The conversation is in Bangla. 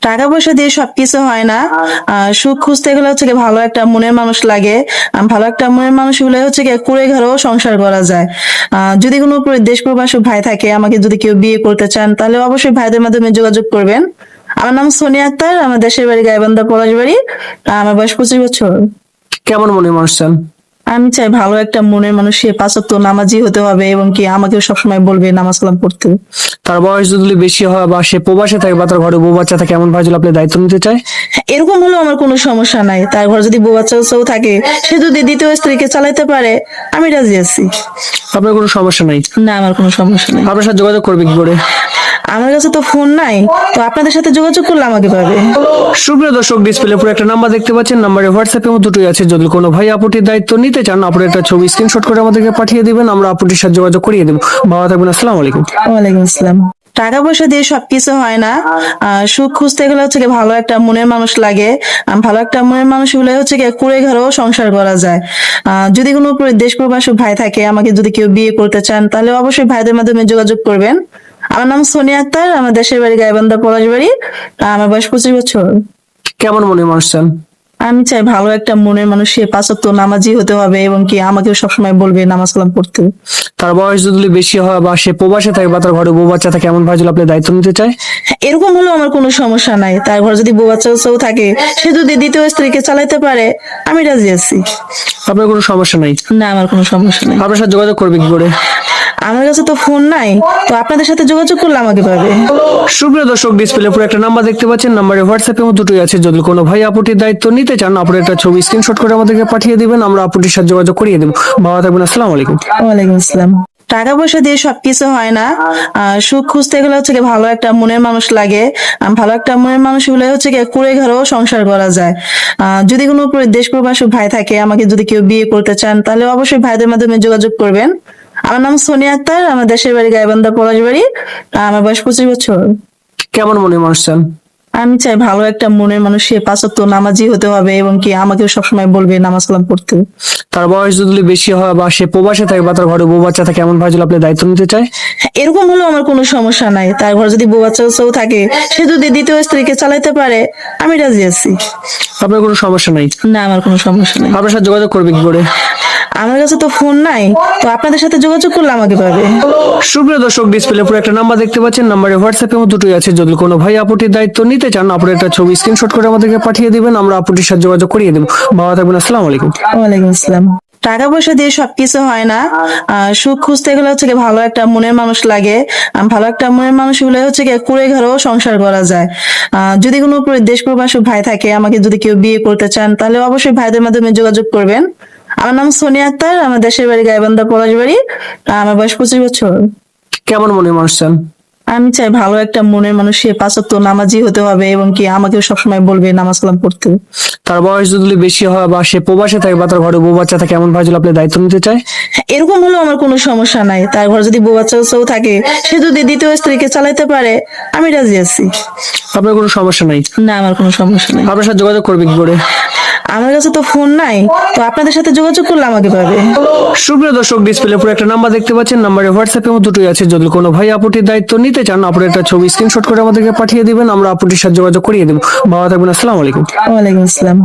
টাকা পয়সা দিয়ে সবকিছু হয় না। সুখ খুঁজতে গেলে হচ্ছে গিয়ে ভালো একটা মনের মানুষ লাগে। ভালো একটা মনের মানুষ হলে হচ্ছে গিয়ে কুড়ে ঘরেও সংসার করা যায়। যদি কোনো দেশ প্রবাসী ভাই থাকে, আমাকে যদি কেউ বিয়ে করতে চান, তাহলে অবশ্যই ভাইদের মাধ্যমে যোগাযোগ করবেন। আমার নাম সোনিয়া আক্তার, আমার দেশের বাড়ি গাইবান্ধা পলাশবাড়ি। আমার বয়স 25 বছর। কেমন মনে মানুষ চান? আমি চাই ভালো একটা মনের মানুষ, সে 5 ওয়াক্ত নামাজি হতে হবে এবং কি আমাকেও সবসময় বলবে নামাজ কালাম পড়তে। তার বয়স যদি বেশি হয় বা সে প্রবাসে থাকে বা তার ঘরে বউ বাচ্চা থাকে, এমন ভাই যদি আপনি দায়িত্ব নিতে চায়? এরকম হলেও আমার কোনো সমস্যা নাই। তার ঘরে যদি বউ বাচ্চাও থাকে, সে যদি দ্বিতীয় স্ত্রীকে চালাইতে পারে, আমি রাজি আছি। আপনার কোনো সমস্যা নাই? না, আমার কোনো সমস্যা নেই। আপনার সাথে যোগাযোগ করবে কি করে? আমার কাছে তো ফোন নাই, তো আপনাদের সাথে যোগাযোগ করলে আমাকে পাবে। সুপ্রিয় দর্শক, ডিসপ্লে উপরে একটা নাম্বার দেখতে পাচ্ছেন। নাম্বারে হোয়াটসঅ্যাপ এবং দুটোই আছে। যদি কোনো ভাই আপুটির দায়িত্ব নিতে চান, আপনার একটা ছবি স্ক্রিনশট করে আমাদেরকে পাঠিয়ে দিবেন, আমরা আপুটির সাথে যোগাযোগ করিয়ে দেবো। ভালো থাকবেন, আসসালামু আলাইকুম। ওয়ালাইকুম আসসালাম। টাকা পয়সা দিয়ে সবকিছু হয় না। সুখ খুঁজতে গেলে হচ্ছে গিয়ে ভালো একটা মনের মানুষ লাগে। ভালো একটা মনের মানুষ হলে হচ্ছে গিয়ে কুড়ে ঘরেও সংসার করা যায়। যদি কোনো দেশ প্রবাসী ভাই থাকে, আমাকে যদি কেউ বিয়ে করতে চান, তাহলে অবশ্যই ভাইদের মাধ্যমে যোগাযোগ করবেন। আমার নাম সোনিয়া আক্তার, আমার দেশের বাড়ি গাইবান্ধা পলাশবাড়ি। আমার বয়স 25 বছর। কেমন মনে মানুষ চান? আমি চাই ভালো একটা মনের মানুষ, সে 5 ওয়াক্ত নামাজি হতে হবে এবং কি আমাকেও সবসময় বলবে নামাজ কালাম পড়তে। তার বয়স যদি বেশি হয় বা সে প্রবাসে থাকে বা তার ঘরে বউ বাচ্চা থাকে, এমন ভাই যদি আপনি দায়িত্ব নিতে চায়? এরকম হলেও আমার কোনো সমস্যা নাই। তার ঘরে যদি বউ বাচ্চাও থাকে, সে যদি দ্বিতীয় স্ত্রীকে চালাইতে পারে, আমি রাজি আছি। আপনার কোনো সমস্যা নাই? না, আমার কোনো সমস্যা নেই। আপনার সাথে যোগাযোগ করবে কি করে? আমার কাছে তো ফোন নাই, তো আপনাদের সাথে যোগাযোগ করলে আমাকে পাবে। সুপ্রিয় দর্শক, ডিসপ্লে উপরে একটা নাম্বার দেখতে পাচ্ছেন। নাম্বারে হোয়াটসঅ্যাপ এবং দুটোই আছে। যদি কোনো ভাই আপুটির দায়িত্ব নিতে চান, আপনার একটা ছবি স্ক্রিনশট করে আমাদেরকে পাঠিয়ে দিবেন, আমরা আপুটির সাথে যোগাযোগ করিয়ে দেবো। ভালো থাকবেন, আসসালামু আলাইকুম। ওয়ালাইকুম আসসালাম। টাকা পয়সা দিয়ে সবকিছু হয় না। সুখ খুঁজতে গেলে হচ্ছে গিয়ে ভালো একটা মনের মানুষ লাগে। ভালো একটা মনের মানুষ হলে হচ্ছে গিয়ে কুড়ে ঘরেও সংসার করা যায়। যদি কোনো দেশ প্রবাসী ভাই থাকে, আমাকে যদি কেউ বিয়ে করতে চান, তাহলে অবশ্যই ভাইদের মাধ্যমে যোগাযোগ করবেন। আমার নাম সোনিয়া আক্তার, আমার দেশের বাড়ি গাইবান্ধা পলাশবাড়ি। আমার বয়স 25 বছর। কেমন মনে মানুষ চান? আমি চাই ভালো একটা মনের মানুষ, সে 5 ওয়াক্ত নামাজি হতে হবে এবং কি আমাকেও সবসময় বলবে নামাজ কালাম পড়তে। তার বয়স যদি বেশি হয় বা সে প্রবাসে থাকে বা তার ঘরে বউ বাচ্চা থাকে, এমন ভাই যদি আপনি দায়িত্ব নিতে চায়? এরকম হলেও আমার কোনো সমস্যা নাই। তার ঘরে যদি বউ বাচ্চাও থাকে, সে যদি দ্বিতীয় স্ত্রীকে চালাইতে পারে, আমি রাজি আছি। আপনার কোনো সমস্যা নাই? না, আমার কোনো সমস্যা নেই। আপনার সাথে যোগাযোগ করবে কি করে? আমার কাছে তো ফোন নাই, তো আপনাদের সাথে যোগাযোগ করলে আমাকে পাবে। সুপ্রিয় দর্শক, ডিসপ্লে উপরে একটা নাম্বার দেখতে পাচ্ছেন। নাম্বারে হোয়াটসঅ্যাপ এবং দুটোই আছে। যদি কোনো ভাই আপুটির দায়িত্ব নিতে চান, আপনার একটা ছবি স্ক্রিনশট করে আমাদেরকে পাঠিয়ে দিবেন, আমরা আপুটির সাথে যোগাযোগ করিয়ে দেবো। ভালো থাকবেন, আসসালামু আলাইকুম। ওয়ালাইকুম আসসালাম। টাকা পয়সা দিয়ে সবকিছু হয় না। সুখ খুঁজতে গেলে হচ্ছে গিয়ে ভালো একটা মনের মানুষ লাগে। ভালো একটা মনের মানুষ হলে হচ্ছে গিয়ে কুড়ে ঘরেও সংসার করা যায়। যদি কোনো দেশ প্রবাসী ভাই থাকে, আমাকে যদি কেউ বিয়ে করতে চান, তাহলে অবশ্যই ভাইদের মাধ্যমে যোগাযোগ করবেন। আমার নাম সোনিয়া আক্তার, আমার দেশের বাড়ি গাইবান্ধা পলাশবাড়ি। আমার বয়স 25 বছর। কেমন মনে মানুষ চান? আমি চাই ভালো একটা মনের মানুষ, সে 5 ওয়াক্ত নামাজি হতে হবে এবং কি আমাকেও সবসময় বলবে নামাজ কালাম পড়তে। তার বয়স যদি বেশি হয় বা সে প্রবাসে থাকে বা তার ঘরে বউ বাচ্চা থাকে, এমন ভাই যদি আপনি দায়িত্ব নিতে চায়? এরকম হলেও আমার কোনো সমস্যা নাই। তার ঘরে যদি বউ বাচ্চাও থাকে, সে যদি দ্বিতীয় স্ত্রীকে চালাইতে পারে, আমি রাজি আছি। আপনার কোনো সমস্যা নাই? না, আমার কোনো সমস্যা নেই। আপনার সাথে যোগাযোগ করবে কি করে? আমার কাছে তো ফোন নাই, তো আপনাদের সাথে যোগাযোগ করলে আমাকে পাবে। সুপ্রিয় দর্শক, ডিসপ্লে উপরে একটা নাম্বার দেখতে পাচ্ছেন। নাম্বারে হোয়াটসঅ্যাপ এবং দুটোই আছে। যদি কোনো ভাই আপুটির দায়িত্ব নিতে চান, আপনার একটা ছবি স্ক্রিনশট করে আমাদেরকে পাঠিয়ে দিবেন, আমরা আপুটির সাথে যোগাযোগ করিয়ে দেবো। ভালো থাকবেন, আসসালামু আলাইকুম। ওয়ালাইকুম আসসালাম।